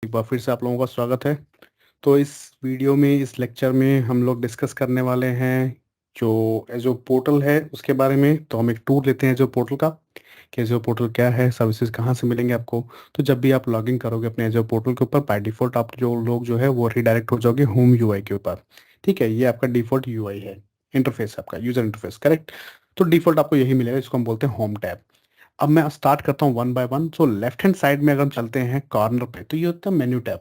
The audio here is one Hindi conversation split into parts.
एक बार फिर से आप लोगों का स्वागत है। तो इस वीडियो में इस लेक्चर में हम लोग डिस्कस करने वाले हैं जो एजो पोर्टल है उसके बारे में। तो हम एक टूर लेते हैं एजो पोर्टल का कि एजो पोर्टल क्या है, सर्विसेज कहाँ से मिलेंगे आपको। तो जब भी आप लॉगिन करोगे अपने एजो पोर्टल के ऊपर, बाय डिफ़ॉल्ट आप जो लोग जो है वो रिडायरेक्ट हो जाओगे होम यूआई के ऊपर। ठीक है, ये आपका डिफ़ॉल्ट यूआई है, इंटरफेस आपका यूज़र इंटरफेस, करेक्ट। तो डिफ़ॉल्ट आपको यही मिलेगा, इसको हम बोलते हैं होम टैब। अब मैं स्टार्ट करता हूँ one by one. So left hand side में अगर हम चलते हैं कॉर्नर पे, तो ये होता है मेन्यू टैब।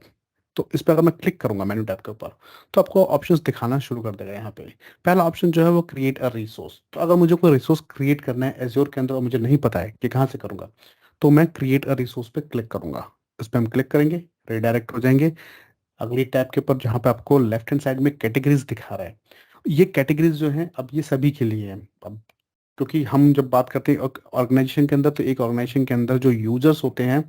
तो इस पर अगर मैं क्लिक करूंगा मेन्यू टैब के ऊपर, तो आपको ऑप्शंस दिखाना शुरू कर देगा। यहाँ पे पहला ऑप्शन जो है वो क्रिएट अ रिसोर्स। तो अगर मुझे कोई रिसोर्स क्रिएट करना है एज्योर के अंदर और मुझे नहीं पता है कि कहाँ से करूंगा, तो मैं क्रिएट अ रिसोर्स पे क्लिक करूंगा। इस पर हम क्लिक करेंगे, रिडायरेक्ट हो जाएंगे अगली टैब के ऊपर, जहाँ पे आपको लेफ्ट हैंड साइड में कैटेगरीज दिखा रहा है। ये कैटेगरीज जो हैं अब ये सभी के लिए हैं। अब क्योंकि हम जब बात करते हैं ऑर्गेनाइजेशन के अंदर, तो एक ऑर्गेनाइजेशन के अंदर जो यूजर्स होते हैं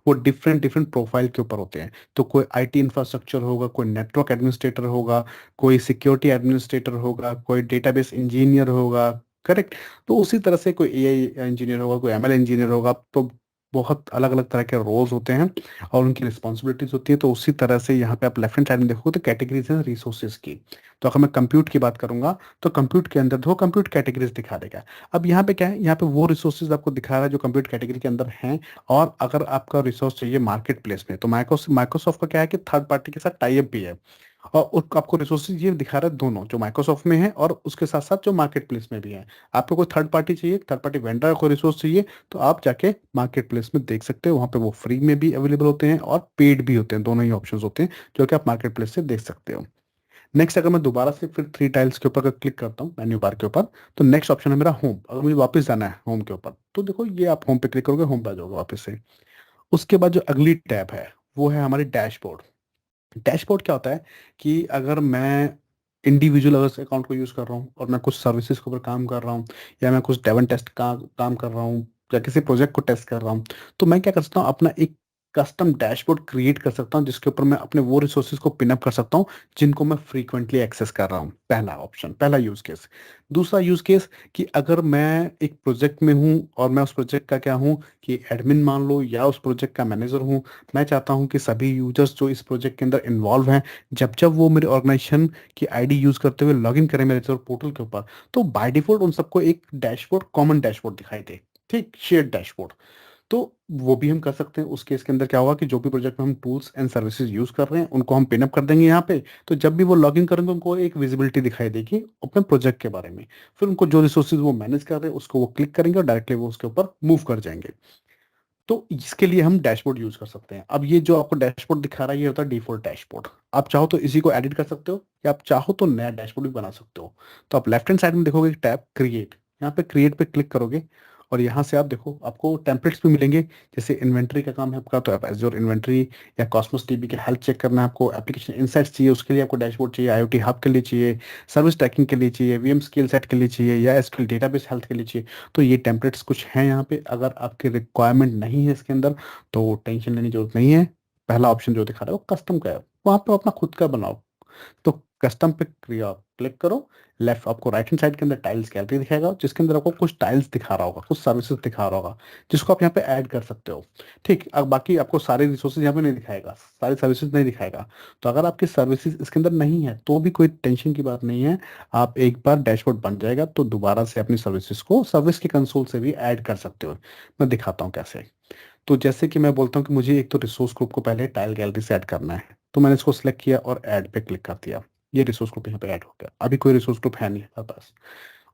वो डिफरेंट डिफरेंट प्रोफाइल के ऊपर होते हैं। तो कोई आईटी इंफ्रास्ट्रक्चर होगा, कोई नेटवर्क एडमिनिस्ट्रेटर होगा, कोई सिक्योरिटी एडमिनिस्ट्रेटर होगा, कोई डेटाबेस इंजीनियर होगा, करेक्ट। तो उसी तरह से कोई एआई इंजीनियर होगा, कोई एमएल इंजीनियर होगा। तो बहुत अलग अलग तरह के रोल्स होते हैं और उनकी रिस्पॉन्सिबिलिटीज होती है। तो उसी तरह से यहाँ पे आप लेफ्ट हैंड साइड में देखोगे तो कैटेगरीज हैं रिसोर्सेज की। तो अगर मैं कंप्यूट की बात करूंगा, तो कंप्यूट के अंदर देखो कंप्यूट कैटेगरीज दिखा देगा। अब यहाँ पे क्या है, यहाँ पे वो रिसोर्सेज आपको दिखा रहा है जो कंप्यूटर कैटेगरी के अंदर हैं। और अगर आपका रिसोर्स चाहिए मार्केट प्लेस में, तो माइक्रोसॉफ्ट का क्या है कि थर्ड पार्टी के साथ टाई अप भी है। और आपको रिसोर्सेज ये दिखा रहा है दोनों, जो माइक्रोसॉफ्ट में है और उसके साथ साथ जो मार्केट प्लेस में भी है। आपको कोई थर्ड पार्टी चाहिए, थर्ड पार्टी वेंडर को रिसोर्स चाहिए, तो आप जाके मार्केट प्लेस में देख सकते हो। वहाँ पे वो फ्री में भी अवेलेबल होते हैं और पेड भी होते हैं, दोनों ही ऑप्शंस होते हैं जो कि आप मार्केट प्लेस से देख सकते हो। नेक्स्ट अगर मैं दोबारा से फिर थ्री टाइल्स के ऊपर अगर क्लिक करता हूँ मेन्यू बार के ऊपर, तो नेक्स्ट ऑप्शन है मेरा होम। अगर मुझे वापस जाना है होम के ऊपर, तो देखो ये आप होम पे क्लिक करोगे, होम पे आ जाओगे वापस से। उसके बाद जो अगली टैब है वो है हमारी डैशबोर्ड। डैशबोर्ड क्या होता है कि अगर मैं इंडिविजुअल अगर अकाउंट को यूज़ कर रहा हूँ और मैं कुछ सर्विसेज के ऊपर काम कर रहा हूँ, या मैं कुछ डेवन टेस्ट का काम कर रहा हूँ, या किसी प्रोजेक्ट को टेस्ट कर रहा हूँ, तो मैं क्या कर सकता हूँ, अपना एक कस्टम डैशबोर्ड क्रिएट कर सकता हूँ जिसके ऊपर मैं अपने वो रिसोर्सेज को पिन अप कर सकता हूँ जिनको मैं फ्रीक्वेंटली एक्सेस कर रहा हूँ। पहला ऑप्शन, पहला यूज केस। दूसरा यूज केस कि अगर मैं एक प्रोजेक्ट में हूँ और मैं उस प्रोजेक्ट का क्या हूँ कि एडमिन मान लो, या उस प्रोजेक्ट का मैनेजर हूँ, मैं चाहता हूँ कि सभी यूजर्स जो इस प्रोजेक्ट के अंदर इन्वॉल्व हैं, जब जब वो मेरे ऑर्गेनाइजेशन की आईडी यूज करते हुए लॉगिन करें मेरे पोर्टल के ऊपर, तो बाय डिफॉल्ट उन सबको एक डैशबोर्ड, कॉमन डैशबोर्ड दिखाई दे। ठीक, शेयर्ड डैशबोर्ड। तो वो भी हम कर सकते हैं। उस केस के अंदर क्या होगा कि जो भी प्रोजेक्ट में हम टूल्स एंड सर्विसेज यूज कर रहे हैं उनको हम पिनअप कर देंगे यहाँ पे। तो जब भी वो लॉगिन करेंगे उनको एक विजिबिलिटी दिखाई देगी अपने प्रोजेक्ट के बारे में। फिर उनको जो रिसोर्सेज वो मैनेज कर रहे हैं उसको वो क्लिक करेंगे और डायरेक्टली वो उसके ऊपर मूव कर जाएंगे। तो इसके लिए हम डैशबोर्ड यूज कर सकते हैं। अब ये जो आपको डैशबोर्ड दिखा रहा है ये होता है डिफॉल्ट डैशबोर्ड। आप चाहो तो इसी को एडिट कर सकते हो, या आप चाहो तो नया डैशबोर्ड भी बना सकते हो। तो आप लेफ्ट हैंड साइड में देखोगे एक टैब क्रिएट, यहाँ पे क्रिएट पे क्लिक करोगे और यहाँ से आप देखो आपको टेम्पलेट्स भी मिलेंगे। जैसे इन्वेंट्री का काम है आपका, तो आप एज्योर इन्वेंट्री या कॉस्मोस डीबी के हेल्थ चेक करना है आपको, एप्लीकेशन इनसाइट्स चाहिए उसके लिए आपको डैशबोर्ड चाहिए, आईओटी हब के लिए चाहिए, सर्विस ट्रैकिंग के लिए चाहिए, वीएम स्किल सेट के लिए चाहिए, या एसक्यूएल डेटाबेस हेल्थ के लिए चाहिए। तो ये टेम्पलेट्स कुछ हैं यहाँ पे। अगर आपकी रिक्वायरमेंट नहीं है इसके अंदर तो टेंशन लेने की जरूरत नहीं है। पहला ऑप्शन जो दिखा रहा है वो कस्टम का है, वहां पे अपना खुद का बनाओ। तो कस्टम पे क्लिक करो। लेफ्ट आपको राइट हैंड साइड के अंदर टाइल्स गैलरी दिखाएगा जिसके अंदर आपको कुछ टाइल्स दिखा रहा होगा, कुछ सर्विसेज दिखा रहा होगा जिसको आप यहाँ पे ऐड कर सकते हो। ठीक, अब बाकी आपको सारे रिसोर्सेज यहाँ पे नहीं दिखाएगा, सारी सर्विसेज नहीं दिखाएगा। तो अगर आपकी सर्विसेज इसके अंदर नहीं है तो भी कोई टेंशन की बात नहीं है। आप एक बार डैशबोर्ड बन जाएगा तो दोबारा से अपनी सर्विसेज को सर्विस के कंसोल से भी ऐड कर सकते हो। मैं दिखाता हूँ कैसे। तो जैसे कि मैं बोलता हूँ कि मुझे एक तो रिसोर्स ग्रुप को पहले टाइल गैलरी से ऐड करना है, तो मैंने इसको सिलेक्ट किया और ऐड पे क्लिक कर दिया। ये रिसोर्स ग्रुप यहाँ पे ऐड हो गया। अभी कोई रिसोर्स ग्रुप है नहीं हमारे पास।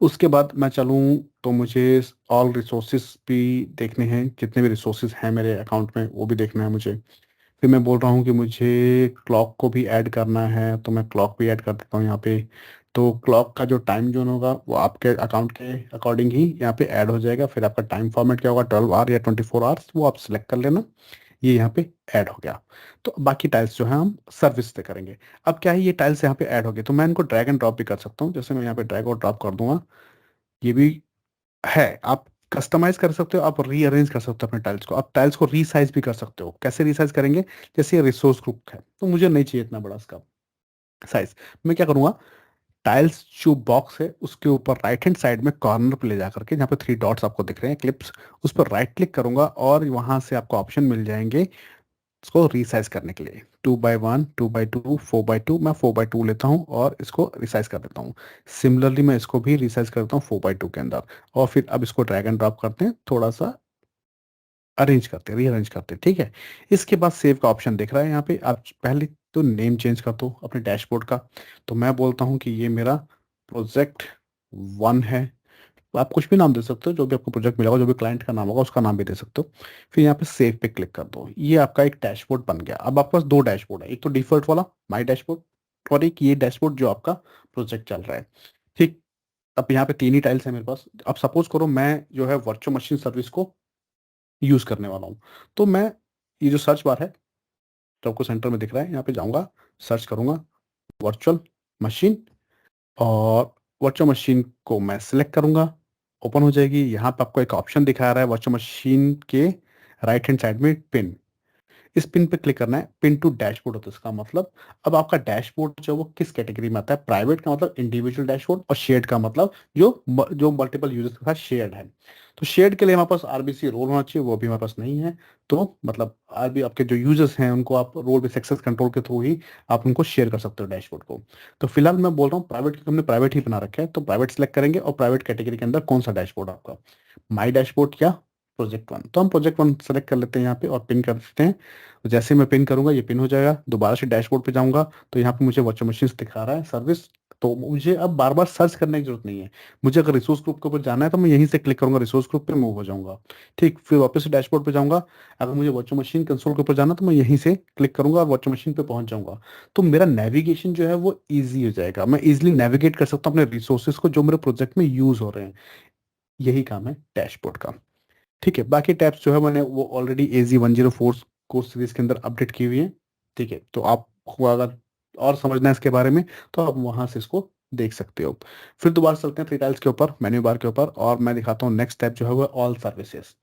उसके बाद मैं चलूँ तो मुझे ऑल रिसोर्सेज भी देखने हैं, जितने भी रिसोर्सेज हैं मेरे अकाउंट में वो भी देखना है मुझे। फिर मैं बोल रहा हूँ कि मुझे क्लॉक को भी ऐड करना है, तो मैं क्लॉक भी ऐड कर देता हूँ यहाँ पे। तो क्लॉक का जो टाइम जोन होगा वो आपके अकाउंट के अकॉर्डिंग ही यहाँ पे ऐड हो जाएगा। फिर आपका टाइम फॉर्मेट क्या होगा, 12 आवर या 24 आवर्स, वो आप सिलेक्ट कर लेना। ये यहाँ पे ऐड हो गया। तो बाकी टाइल्स जो है हम सर्विस से करेंगे। अब क्या है, ये टाइल्स यहाँ पे ऐड हो गए तो मैं इनको ड्रैग एंड ड्रॉप भी कर सकता हूँ। जैसे मैं यहाँ पे ड्रैग और ड्रॉप कर दूंगा, ये भी है। आप कस्टमाइज कर सकते हो, आप रीअरेंज कर सकते हो अपने टाइल्स को, आप टाइल्स को रीसाइज भी कर सकते हो। कैसे रीसाइज करेंगे, जैसे ये रिसोर्स ग्रुप है तो मुझे नहीं चाहिए इतना बड़ा इसका साइज। मैं क्या करूंगा, टाइल्स जो बॉक्स है उसके ऊपर राइट हैंड साइड में कॉर्नर पे ले जा करके, जहाँ पे थ्री डॉट्स आपको दिख रहे हैं क्लिप्स, उस पर राइट क्लिक करूंगा और वहां से आपको ऑप्शन मिल जाएंगे इसको रिसाइज करने के लिए 2x1, 2x2, 4x2, मैं 4x2 लेता हूँ और इसको रिसाइज कर देता हूँ। सिमिलरली मैं इसको भी रिसाइज करता हूँ 4x2 के अंदर। और फिर अब इसको ड्रैग एंड ड्रॉप करते हैं, थोड़ा सा अरेंज करते हैं, रीअरेंज करते हैं, ठीक है। इसके बाद सेव का ऑप्शन दिख रहा है यहाँ पे। आप पहले तो नेम चेंज कर दो अपने डैशबोर्ड का। तो मैं बोलता हूँ कि ये मेरा प्रोजेक्ट 1 है। आप कुछ भी नाम दे सकते हो, जो भी आपको प्रोजेक्ट मिला होगा, जो भी क्लाइंट का नाम होगा उसका नाम भी दे सकते हो। फिर यहाँ पे सेव पे क्लिक कर दो। ये आपका एक डैशबोर्ड बन गया। अब आपके पास दो डैशबोर्ड है, एक तो डिफॉल्ट वाला माई डैशबोर्ड, और एक ये डैशबोर्ड जो आपका प्रोजेक्ट चल रहा है, ठीक। अब यहाँ पे तीन ही टाइल्स है मेरे पास। अब सपोज करो मैं जो है वर्चुअल मशीन सर्विस को यूज करने वाला हूँ। तो मैं ये जो सर्च बार है जो आपको सेंटर में दिख रहा है, यहाँ पे जाऊंगा, सर्च करूंगा वर्चुअल मशीन, और वर्चुअल मशीन को मैं सिलेक्ट करूंगा। ओपन हो जाएगी। यहाँ पे आपको एक ऑप्शन दिखा रहा है वर्चुअल मशीन के राइट हैंड साइड में पिन। इस पिन पे क्लिक करना है। पिन टू डैशबोर्ड होता है इसका मतलब। अब आपका डैशबोर्ड जो है वो किस कैटेगरी में आता है? प्राइवेट का मतलब इंडिविजुअल डैशबोर्ड, और शेयर्ड का मतलब जो मल्टीपल यूजर्स के साथ शेयर्ड है। तो शेयर्ड के लिए हमारे पास आरबीसी रोल होना चाहिए, वो भी हमारे पास नहीं है। तो मतलब आरबी आपके जो यूजर्स हैं उनको आप रोल बेस्ड एक्सेस कंट्रोल के थ्रू ही आप उनको शेयर कर सकते हो डैशबोर्ड को। तो फिलहाल मैं बोल रहा हूँ प्राइवेट, क्योंकि हमने प्राइवेट ही बना रखा है, तो प्राइवेट सेलेक्ट करेंगे। और प्राइवेट कैटेगरी के अंदर कौन सा डैशबोर्ड आपका, माई डैशबोर्ड या प्रोजेक्ट 1? तो हम प्रोजेक्ट 1 सेलेक्ट कर लेते हैं यहाँ पे और पिन कर देते हैं। तो जैसे मैं पिन करूंगा ये पिन हो जाएगा। दोबारा से डैशबोर्ड पे जाऊंगा तो यहाँ पे मुझे वर्चुअल मशीन दिखा रहा है सर्विस। तो मुझे अब बार बार सर्च करने की जरूरत नहीं है। मुझे अगर रिसोर्स ग्रुप के ऊपर जाना है तो मैं यहीं से क्लिक करूंगा, रिसोर्स ग्रुप पे मूव हो जाऊंगा, ठीक। फिर वापस से डैशबोर्ड पे जाऊंगा। अगर मुझे वर्चुअल मशीन कंसोल के ऊपर जाना तो मैं यहीं से क्लिक करूंगा और वर्चुअल मशीन पे पहुंच जाऊंगा। तो मेरा नेविगेशन जो है वो ईजी हो जाएगा। मैं इजिली नेविगेट कर सकता हूँ अपने रिसोर्सेज को जो मेरे प्रोजेक्ट में यूज हो रहे हैं। यही काम है डैशबोर्ड का, ठीक है। बाकी टैब्स जो है मैंने वो ऑलरेडी AZ104 कोर्स सीरीज के अंदर अपडेट की हुई है, ठीक है। तो आपको अगर और समझना है इसके बारे में तो आप वहां से इसको देख सकते हो। फिर दोबारा चलते हैं थ्री टाइल्स के ऊपर, मेन्यू बार के ऊपर, और मैं दिखाता हूँ नेक्स्ट टैब जो है वो ऑल सर्विसेज।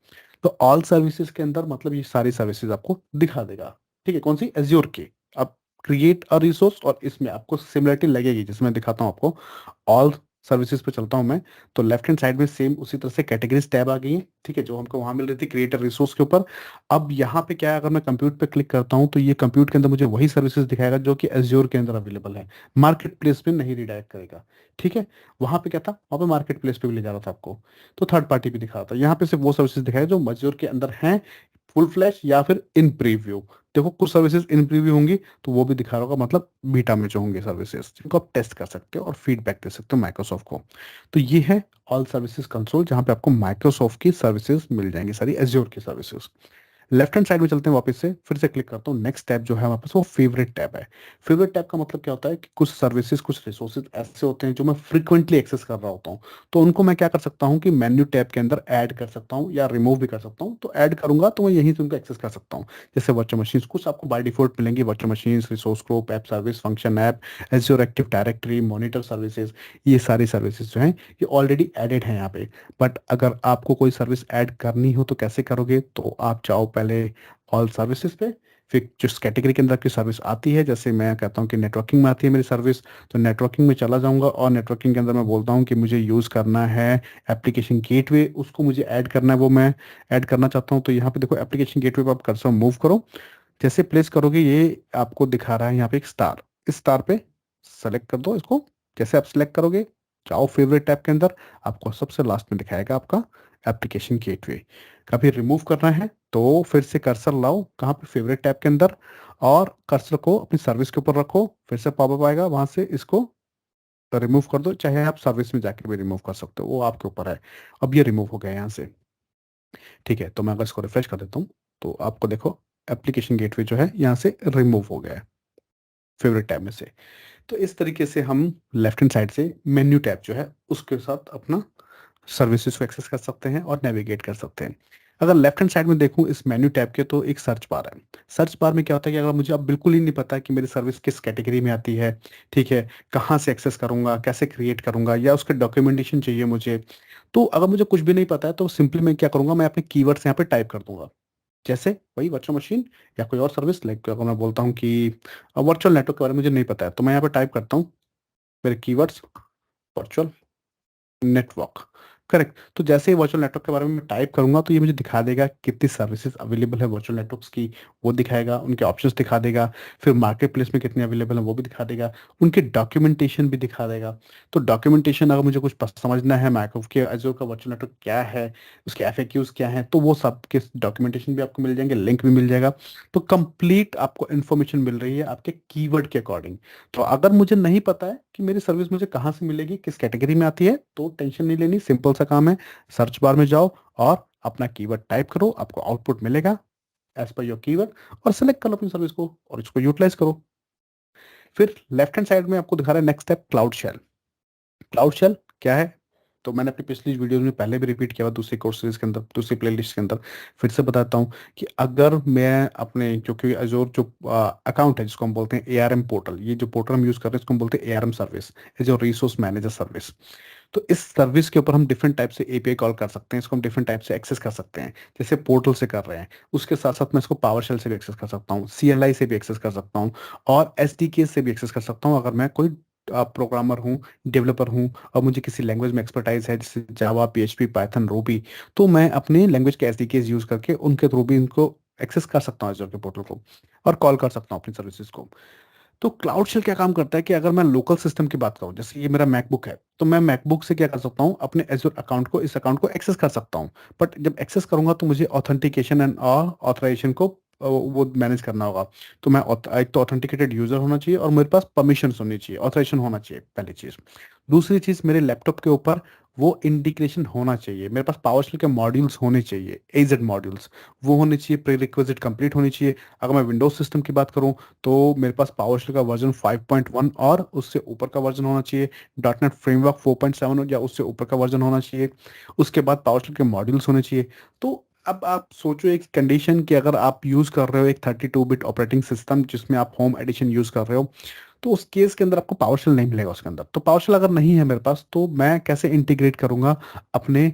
तो ऑल सर्विसेज के अंदर मतलब ये सारी सर्विसेज आपको दिखा देगा, ठीक है। कौन सी? एज्योर की। अब क्रिएट अ रिसोर्स, और इसमें आपको सिमिलरिटी लगेगी जिसमें दिखाता हूँ आपको। ऑल सर्विसेज पे चलता हूँ मैं। तो लेफ्ट हैंड साइड में सेम उसी तरह से कैटेगरीज टैब आ गई है, ठीक है, जो हमको वहां मिल रही थी क्रिएटर रिसोर्स के ऊपर। अब यहाँ पे क्या है, अगर मैं कंप्यूट पे क्लिक करता हूँ तो ये कंप्यूट के अंदर मुझे वही सर्विसेज दिखाएगा जो कि एज्योर के अंदर अवेलेबल है। मार्केट प्लेस में नहीं रिडायरेक्ट करेगा, ठीक है। वहां पे क्या था, वहां पे मार्केट प्लेस पे भी ले जा रहा था आपको, तो थर्ड पार्टी भी दिखा रहा था। यहाँ पे सिर्फ वो सर्विसेज दिखाएगा जो एज्योर के अंदर हैं, फुल फ्लैश या फिर इन प्रीव्यू। देखो कुछ सर्विसेज इन प्रीव्यू होंगी तो वो भी दिखा रहा होगा, मतलब बीटा में जो होंगे सर्विसेज जिनको आप टेस्ट कर सकते हो और फीडबैक दे सकते हो माइक्रोसॉफ्ट को। तो ये है ऑल सर्विसेज कंसोल, जहां पे आपको माइक्रोसॉफ्ट की सर्विसेज मिल जाएंगी, सारी एज्योर की सर्विसेज। लेफ्ट हैंड साइड में चलते हैं वापस से, फिर से क्लिक करता हूँ। नेक्स्ट टैब जो है हमारे पास वो फेवरेट टैब है। फेवरेट टैब का मतलब क्या होता है कि कुछ सर्विसेज, कुछ रिसोर्सेज ऐसे होते हैं जो मैं फ्रीक्वेंटली एक्सेस कर रहा होता हूँ। तो उनको मैं क्या कर सकता हूँ कि मेन्यू टैब के अंदर ऐड कर सकता हूँ या रिमूव भी कर सकता हूँ। तो ऐड करूंगा तो मैं यहीं से उनको एक्सेस कर सकता हूँ। जैसे वर्चुअल मशीन कुछ आपको बाय डिफॉल्ट मिलेंगी, virtual machine, resource group, app service, function app, azure active directory, monitor services. ये सारी सर्विसेज जो हैं ये ऑलरेडी एडेड हैं यहाँ पे। बट अगर आपको कोई सर्विस ऐड करनी हो तो कैसे करोगे? तो आप जाओ पहले ऑल सर्विसेज पे, फिर जिस कैटेगरी के अंदर की सर्विस आती है, जैसे मैं कहता हूँ कि नेटवर्किंग में आती है मेरी सर्विस, तो नेटवर्किंग में चला जाऊंगा और नेटवर्किंग के अंदर मैं बोलता हूँ कि मुझे यूज़ करना है एप्लीकेशन गेटवे, उसको मुझे ऐड करना है, वो मैं ऐड करना चाहता हूँ। तो यहाँ पे देखो एप्लीकेशन गेटवे पे आप कर्सर मूव करो। जैसे प्लेस करोगे ये आपको दिखा रहा है यहाँ पे एक स्टार, इस स्टार पे सेलेक्ट कर दो इसको। जैसे आप सेलेक्ट करोगे, जाओ फेवरेट टैब के अंदर, आपको सबसे लास्ट में दिखाएगा आपका एप्लीकेशन गेटवे। कभी रिमूव करना है तो फिर से कर्सर लाओ कहाँ पे, फेवरेट टैब के अंदर, और कर्सर को अपनी सर्विस के ऊपर रखो। फिर से पॉपअप आएगा, वहां से इसको रिमूव कर दो। चाहे आप सर्विस में जाके भी रिमूव कर सकते हो, वो आपके ऊपर है। अब ये रिमूव हो गया यहाँ से, ठीक है। तो मैं अगर इसको रिफ्रेश कर देता हूँ तो आपको देखो एप्लीकेशन गेटवे जो है यहाँ से रिमूव हो गया है फेवरेट टैब में से। तो इस तरीके से हम लेफ्ट हैंड साइड से मेन्यू टैब जो है उसके साथ अपना सर्विसेज को एक्सेस कर सकते हैं और नेविगेट कर सकते हैं। अगर लेफ्ट हैंड साइड में देखूं इस मेन्यू टैब के, तो एक सर्च बार है। सर्च बार में क्या होता है कि अगर मुझे अब बिल्कुल ही नहीं पता कि मेरी सर्विस किस कैटेगरी में आती है, ठीक है, कहाँ से एक्सेस करूंगा, कैसे क्रिएट करूंगा, या उसके डॉक्यूमेंटेशन चाहिए मुझे, तो अगर मुझे कुछ भी नहीं पता है तो सिंपली मैं क्या करूंगा, मैं अपने कीवर्ड्स यहाँ पे टाइप कर दूंगा। जैसे वही वर्चुअल मशीन या कोई और सर्विस, लाइक अगर मैं बोलता हूँ कि वर्चुअल नेटवर्क के बारे में मुझे नहीं पता है, तो मैं यहाँ पे टाइप करता हूँ मेरे कीवर्ड्स वर्चुअल नेटवर्क, करेक्ट। तो जैसे ही वर्चुअल नेटवर्क के बारे में मैं टाइप करूंगा तो ये मुझे दिखा देगा कितनी सर्विसेज अवेलेबल है वर्चुअल नेटवर्क्स की, वो दिखाएगा, उनके ऑप्शंस दिखा देगा, फिर मार्केट प्लेस में कितने अवेलेबल है वो भी दिखा देगा, उनके डॉक्यूमेंटेशन भी दिखा देगा। तो डॉक्यूमेंटेशन अगर मुझे कुछ समझना है माइक्रोसॉफ्ट के एजूर का वर्चुअल नेटवर्क क्या है, उसके एफएक्यूज क्या है, तो वो सब के डॉक्यूमेंटेशन भी आपको मिल जाएंगे, लिंक भी मिल जाएगा। तो कंप्लीट आपको इन्फॉर्मेशन मिल रही है आपके कीवर्ड के अकॉर्डिंग। तो अगर मुझे नहीं पता है कि मेरी सर्विस मुझे कहाँ से मिलेगी, किस कैटेगरी में आती है, तो टेंशन नहीं लेनी, सिंपल सा काम है। सर्च बार में जाओ और अपना कीवर्ड टाइप करो, आपको आउटपुट मिलेगा एज पर योर कीवर्ड, और सेलेक्ट कर लो अपनी सर्विस को और इसको यूटिलाइज करो। फिर लेफ्ट हैंड साइड में आपको दिखा रहा है next step cloud shell. Cloud shell क्या है, तो मैंने अपनी पिछली वीडियो में पहले भी रिपीट किया हुआ दूसरी कोर्स सीरीज के अंदर, दूसरी प्लेलिस्ट के अंदर। फिर से बताता हूँ कि अगर मैं अपने जो कि अजोर जो अकाउंट है जिसको हम बोलते हैं एआरएम पोर्टल, ये जो पोर्टल हम यूज कर रहे हैं इसको हम बोलते हैं ARM service, as resource manager service. तो इस सर्विस के ऊपर हम डिफरेंट टाइप से एपीआई कॉल कर सकते हैं, इसको हम डिफरेंट टाइप से एक्सेस कर सकते हैं, जैसे पोर्टल से कर रहे हैं। उसके साथ साथ मैं इसको पावर शेल से भी एक्सेस कर सकता हूँ, सीएलआई से भी एक्सेस कर सकता हूँ, और एसडीके से भी एक्सेस कर सकता हूँ अगर मैं कोई प्रोग्रामर हूँ, डेवलपर हूँ, और मुझे किसी लैंग्वेज में एक्सपर्टाइज है जैसे जावा, पीएचपी, पाइथन, रूबी, तो मैं अपने लैंग्वेज के एसडीके यूज करके उनके थ्रू भी इनको एक्सेस कर सकता हूँ एजूर के पोर्टल को, और कॉल कर सकता हूँ अपनी सर्विसेज को। तो क्लाउड शेल क्या काम करता है कि अगर मैं लोकल सिस्टम की बात करूं, जैसे ये मेरा मैकबुक है, तो मैं मैकबुक से क्या कर सकता हूं, अपने एजूर अकाउंट को, इस अकाउंट को एक्सेस कर सकता हूं। बट जब एक्सेस करूंगा तो मुझे ऑथेंटिकेशन एंड ऑथराइजेशन को वो मैनेज करना होगा। तो मैं एक तो ऑथेंटिकेटेड यूजर होना चाहिए और मेरे पास परमिशन होनी चाहिए, ऑथराइजेशन होना चाहिए, पहली चीज। दूसरी चीज, मेरे लैपटॉप के ऊपर वो इंटीग्रेशन होना चाहिए, मेरे पास पावरशेल के मॉड्यूल्स होने चाहिए, एजेड मॉड्यूल्स, वो होने चाहिए, प्री रिक्विजिट कंप्लीट होनी चाहिए। अगर मैं विंडोज सिस्टम की बात करूं तो मेरे पास पावरशेल का वर्जन 5.1 और उससे ऊपर का वर्जन होना चाहिए, डॉट नेट फ्रेमवर्क 4.7 या उससे ऊपर का वर्जन होना चाहिए। उसके बाद पावरशेल के मॉड्यूल्स होने चाहिए। तो अब आप सोचो एक कंडीशन कि अगर आप यूज कर रहे हो एक 32 बिट ऑपरेटिंग सिस्टम जिसमें आप होम एडिशन यूज कर रहे हो, तो उस केस के अंदर आपको पावरशेल नहीं मिलेगा उसके अंदर। तो पावरशेल अगर नहीं है मेरे पास तो मैं कैसे इंटीग्रेट करूंगा अपने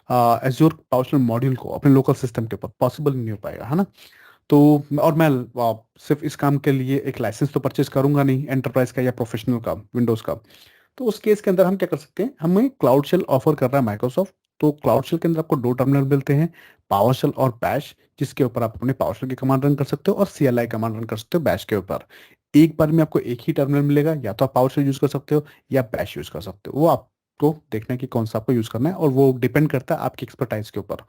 एज्योर पावरशेल मॉड्यूल को अपने लोकल सिस्टम के ऊपर, पॉसिबल नहीं हो पाएगा, है ना। तो और मैं सिर्फ इस काम के लिए एक लाइसेंस तो परचेज करूंगा नहीं एंटरप्राइज का या प्रोफेशनल का, विंडोज का। तो उस केस के अंदर हम क्या कर सकते हैं, हमें क्लाउड शेल ऑफर कर रहा है माइक्रोसॉफ्ट। तो क्लाउड शेल के अंदर आपको दो टर्मिनल मिलते हैं, पावर शेल और बैश, जिसके ऊपर आप अपने पावर शेल की कमांड रन कर सकते हो और सीएलआई कमांड रन कर सकते हो बैश के ऊपर। एक बार में आपको एक ही टर्मिनल मिलेगा, या तो आप पावर शेल यूज कर सकते हो या बैश यूज कर सकते हो, वो आपको देखना है कि कौन सा आपको यूज करना है, और वो डिपेंड करता है आपकी एक्सपर्टाइज के ऊपर।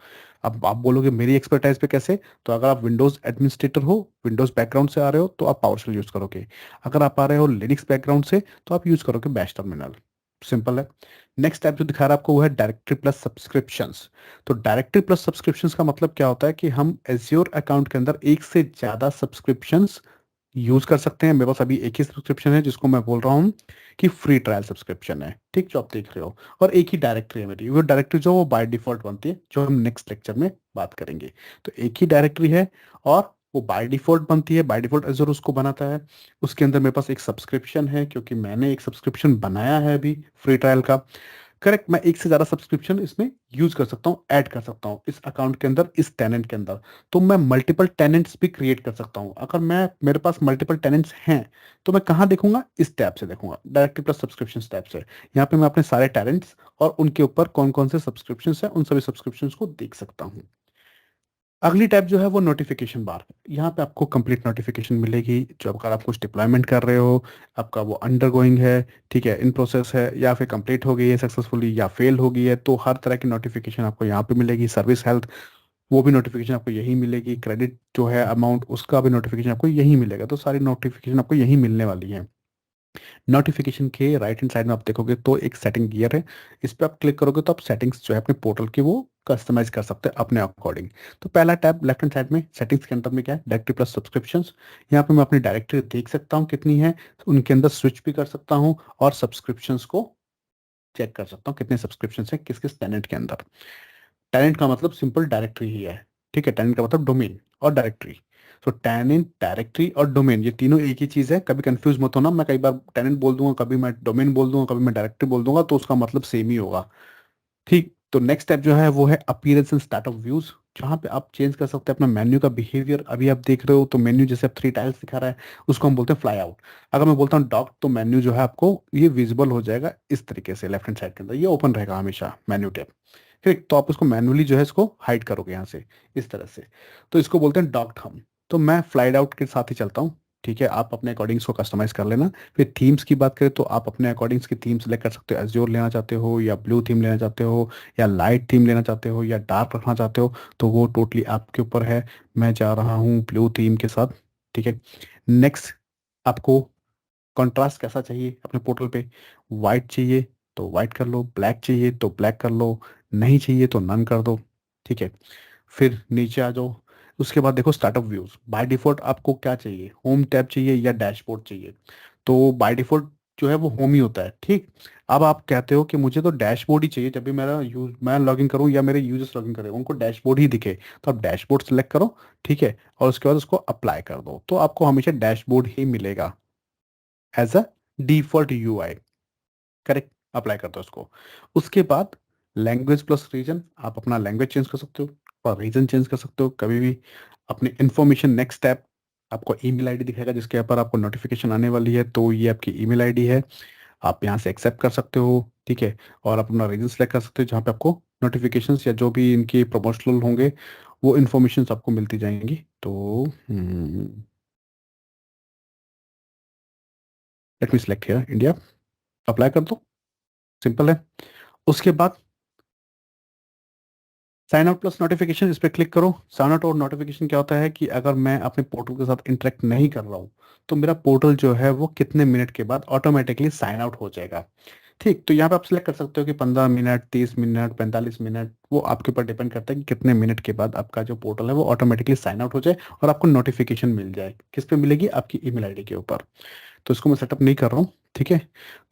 अब आप बोलोगे मेरी एक्सपर्टाइज पे कैसे, तो अगर आप विंडोज एडमिनिस्ट्रेटर हो, विंडोज बैकग्राउंड से आ रहे हो, तो आप पावर शेल यूज करोगे। अगर आप आ रहे हो लिनक्स बैकग्राउंड से तो आप यूज करोगे बैश टर्मिनल। सिंपल है। नेक्स्ट टाइप जो दिखा रहा है आपको वो है डायरेक्टरी प्लस सब्सक्रिप्शंस। तो डायरेक्टरी प्लस सब्सक्रिप्शंस का मतलब क्या होता है कि हम एज्योर अकाउंट के अंदर एक से ज्यादा सब्सक्रिप्शंस यूज कर सकते हैं। मेरे पास अभी एक ही सब्सक्रिप्शन है जिसको मैं बोल रहा हूँ कि फ्री ट्रायल सब्सक्रिप्शन है, ठीक, जो आप देख रहे हो। और एक ही डायरेक्टरी है मेरी, वो डायरेक्टरी जो वो बाय डिफॉल्ट बनती है, जो हम नेक्स्ट लेक्चर में बात करेंगे। तो एक ही डायरेक्टरी है और वो बाय डिफॉल्ट बनती है, बाय डिफॉल्ट एजर उसको बनाता है। उसके अंदर मेरे पास एक सब्सक्रिप्शन है क्योंकि मैंने एक सब्सक्रिप्शन बनाया है अभी फ्री ट्रायल का। करेक्ट, मैं एक से ज्यादा सब्सक्रिप्शन इसमें यूज कर सकता हूँ, ऐड कर सकता हूँ इस अकाउंट के अंदर, इस टेनेंट के अंदर। तो मैं मल्टीपल टेनेंट्स भी क्रिएट कर सकता हूँ। अगर मैं मेरे पास मल्टीपल टेनेंट्स हैं तो मैं कहाँ देखूंगा, इस टैब से देखूंगा, डायरेक्टली प्लस सब्सक्रिप्शन टैब से। यहाँ पे मैं अपने सारे टेनेंट्स और उनके ऊपर कौन कौन से सब्सक्रिप्शन हैं उन सभी सब्सक्रिप्शन को देख सकता हूँ। अगली टैब जो है वो नोटिफिकेशन बार। यहाँ पे आपको कंप्लीट नोटिफिकेशन मिलेगी, जो अगर आप कुछ डिप्लॉयमेंट कर रहे हो, आपका वो अंडर गोइंग है, ठीक है, इन प्रोसेस है, या फिर कंप्लीट हो गई है सक्सेसफुली या फेल हो गई है, तो हर तरह की नोटिफिकेशन आपको यहाँ पे मिलेगी। सर्विस हेल्थ, वो भी नोटिफिकेशन आपको यही मिलेगी। क्रेडिट जो है अमाउंट, उसका भी नोटिफिकेशन आपको यही मिलेगा। तो सारी नोटिफिकेशन आपको यही मिलने वाली है। नोटिफिकेशन के राइट हैंड साइड में आप देखोगे तो एक सेटिंग गियर है, इस पर आप क्लिक करोगे तो आप सेटिंग्स जो है अपने पोर्टल की वो कस्टमाइज कर सकते हैं अपने अकॉर्डिंग। तो पहला टैब लेफ्ट हैंड साइड में सेटिंग्स के अंदर में क्या है, डायरेक्टरी प्लस सब्सक्रिप्शंस। यहाँ पे मैं अपनी डायरेक्टरी देख सकता हूँ कितनी है, उनके अंदर स्विच भी कर सकता हूँ और सब्सक्रिप्शंस को चेक कर सकता हूँ कितने सब्सक्रिप्शन है किस किस टेनेंट के अंदर। टेनेंट का मतलब सिंपल डायरेक्टरी ही है, ठीक है, टेनेंट का मतलब डोमेन और डायरेक्टरी। तो टेनेंट, डायरेक्टरी और डोमेन, ये तीनों एक ही चीज है, कभी कंफ्यूज मत होना। मैं कई बार टेनेंट बोल दूंगा, कभी मैं डोमेन बोल दूंगा, कभी मैं डायरेक्टरी बोल दूंगा, तो उसका मतलब सेम ही होगा, ठीक। तो नेक्स्ट स्टेप जो है वो है अपीयरेंस एंड स्टार्टअप व्यूज, जहाँ पे आप चेंज कर सकते हैं अपना मेन्यू का बिहेवियर। अभी आप देख रहे हो तो मेन्यू जैसे अब 3 टाइल्स दिखा रहा है, उसको हम बोलते हैं फ्लाई आउट। अगर मैं बोलता हूँ डॉक, तो मेन्यू जो है आपको ये विजिबल हो जाएगा इस तरीके से लेफ्ट हैंड साइड के अंदर, ये ओपन रहेगा हमेशा मेन्यू टैब। ठीक, तो आप इसको मैनुअली जो है इसको हाइड करोगे यहाँ से इस तरह से, तो इसको बोलते हैं डॉक्ड हम। तो मैं फ्लाइड आउट के साथ ही चलता हूँ। ठीक है, आप अपने अकॉर्डिंग्स को कस्टमाइज कर लेना। फिर थीम्स की बात करें तो आप अपने अकॉर्डिंग्स की थीम सेलेक्ट कर सकते हो, एज्योर लेना चाहते हो या ब्लू थीम लेना चाहते हो या लाइट थीम लेना चाहते हो या डार्क रखना चाहते हो, तो वो टोटली आपके ऊपर है। मैं जा रहा हूँ ब्लू थीम के साथ। ठीक है, नेक्स्ट, आपको कंट्रास्ट कैसा चाहिए अपने पोर्टल पे? वाइट चाहिए तो वाइट कर लो, ब्लैक चाहिए तो ब्लैक कर लो, नहीं चाहिए तो नन कर दो। ठीक है, फिर नीचे आ जाओ। उसके बाद देखो स्टार्टअप व्यूज, बाय डिफॉल्ट आपको क्या चाहिए, होम टैब चाहिए या डैशबोर्ड चाहिए? तो बाय डिफॉल्ट जो है वो होम ही होता है। ठीक, अब आप कहते हो कि मुझे तो डैशबोर्ड ही चाहिए, जब भी मेरा यूज मैं लॉगिन करूं या मेरे यूजर्स लॉगिन करें उनको डैशबोर्ड ही दिखे, तो आप डैशबोर्ड सेलेक्ट करो। ठीक है, और उसके बाद उसको अप्लाई कर दो, तो आपको हमेशा डैशबोर्ड ही मिलेगा as a default UI. Correct, apply कर दो उसको। उसके बाद लैंग्वेज प्लस रीजन, आप अपना लैंग्वेज चेंज कर सकते हो और रीजन चेंज कर सकते हो कभी भी। अपनी इंफॉर्मेशन, नेक्स्ट स्टेप, आपको ईमेल आईडी दिखाएगा जिसके ऊपर आपको नोटिफिकेशन आने वाली है, तो ये आपकी ईमेल आईडी है। आप यहाँ से एक्सेप्ट कर सकते हो। ठीक है, और अपना रीजन सेलेक्ट कर सकते हो जहाँ पे आपको नोटिफिकेशंस या जो भी इनके प्रमोशनल होंगे वो इन्फॉर्मेशन आपको मिलती जाएंगी। तो let me select here India, apply कर दो, सिंपल है। उसके बाद साइन आउट प्लस नोटिफिकेशन, इस पर क्लिक करो। साइन आउट और नोटिफिकेशन क्या होता है कि अगर मैं अपने पोर्टल के साथ इंटरेक्ट नहीं कर रहा हूँ तो मेरा पोर्टल जो है वो कितने मिनट के बाद ऑटोमेटिकली साइन आउट हो जाएगा। ठीक, तो यहाँ पे आप सिलेक्ट कर सकते हो कि 15 मिनट, 30 मिनट, 45 मिनट, वो आपके ऊपर डिपेंड करता है कि कितने मिनट के बाद आपका जो पोर्टल है वो ऑटोमेटिकली साइन आउट हो जाए और आपको नोटिफिकेशन मिल जाए। किस पे मिलेगी? आपकी ईमेल आईडी के ऊपर। तो इसको मैं सेटअप नहीं कर रहा हूँ। ठीक है,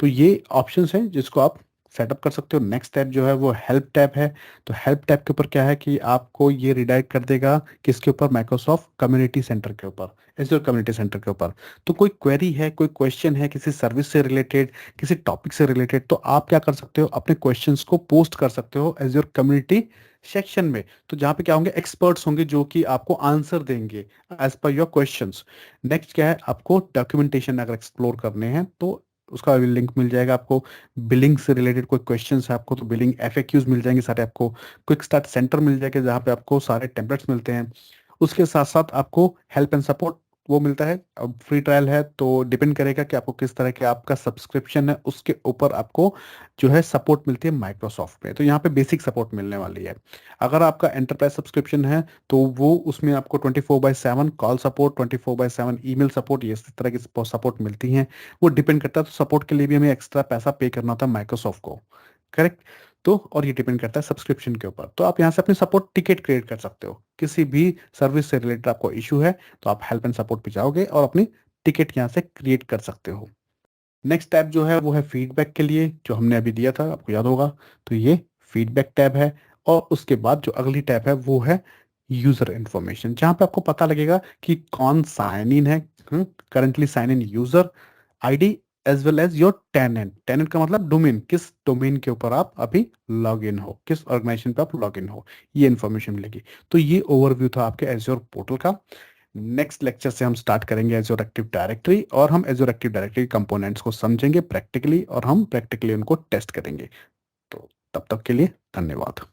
तो ये ऑप्शंस हैं जिसको आप सेटअप कर सकते हो। नेक्स्ट टैब जो है वो हेल्प टैब है। तो हेल्प टैब के ऊपर क्या है कि आपको ये रिडायरेक्ट कर देगा किसके ऊपर? माइक्रोसॉफ्ट कम्युनिटी सेंटर के ऊपर, एज़्योर कम्युनिटी सेंटर के ऊपर। तो कोई क्वेरी है, कोई क्वेश्चन है किसी सर्विस से रिलेटेड, किसी टॉपिक से रिलेटेड, तो आप क्या कर सकते हो? अपने क्वेश्चंस को पोस्ट कर सकते हो एज़्योर कम्युनिटी सेक्शन में। तो जहाँ पे क्या होंगे? एक्सपर्ट्स होंगे जो कि आपको आंसर देंगे as per your questions. Next क्या है? आपको डॉक्यूमेंटेशन अगर एक्सप्लोर करने हैं तो उसका भी लिंक मिल जाएगा आपको। बिलिंग से रिलेटेड कोई क्वेश्चन है आपको तो बिलिंग एफएक्यूज मिल जाएंगे सारे आपको। क्विक स्टार्ट सेंटर मिल जाएगा जहाँ पे आपको सारे टेम्पलेट्स मिलते हैं। उसके साथ साथ आपको हेल्प एंड सपोर्ट वो मिलता है। अब फ्री ट्रायल है तो डिपेंड करेगा कि आपको किस तरह के आपका सब्सक्रिप्शन है, उसके ऊपर आपको जो है सपोर्ट मिलती है माइक्रोसॉफ्ट में। तो यहाँ पे बेसिक सपोर्ट मिलने वाली है। अगर आपका एंटरप्राइज सब्सक्रिप्शन है तो वो उसमें आपको 24/7 कॉल सपोर्ट, 24/7 ईमेल सपोर्ट, ये इस तरह की सपोर्ट मिलती हैं। वो डिपेंड करता है, तो सपोर्ट के लिए भी हमें एक्स्ट्रा पैसा पे करना होता है माइक्रोसॉफ्ट को। करेक्ट, तो और ये डिपेंड करता है सब्सक्रिप्शन के ऊपर। तो आप यहाँ से अपनी सपोर्ट टिकट क्रिएट कर सकते हो। किसी भी सर्विस से रिलेटेड आपको इशू है तो आप हेल्प एंड सपोर्ट पे जाओगे और अपनी टिकट यहाँ से क्रिएट कर सकते हो। नेक्स्ट टैब जो है वो है फीडबैक के लिए, जो हमने अभी दिया था, आपको याद होगा। तो ये फीडबैक टैब है। और उसके बाद जो अगली टैब है वो है यूजर इन्फॉर्मेशन, जहाँ पे आपको पता लगेगा कि कौन साइन इन है। Currently sign in user ID as well as your tenant. Tenant का मतलब डोमेन, किस डोमेन के ऊपर आप अभी लॉग इन हो, किस ऑर्गेनाइजेशन पे आप लॉग इन हो, ये इन्फॉर्मेशन मिलेगी। तो ये ओवरव्यू था आपके एज्योर पोर्टल का। नेक्स्ट लेक्चर से हम स्टार्ट करेंगे एज्योर एक्टिव डायरेक्टरी, और हम एज्योर एक्टिव डायरेक्टरी कंपोनेंट्स को समझेंगे प्रैक्टिकली और हम प्रैक्टिकली उनको टेस्ट करेंगे। तो तब तक के लिए धन्यवाद।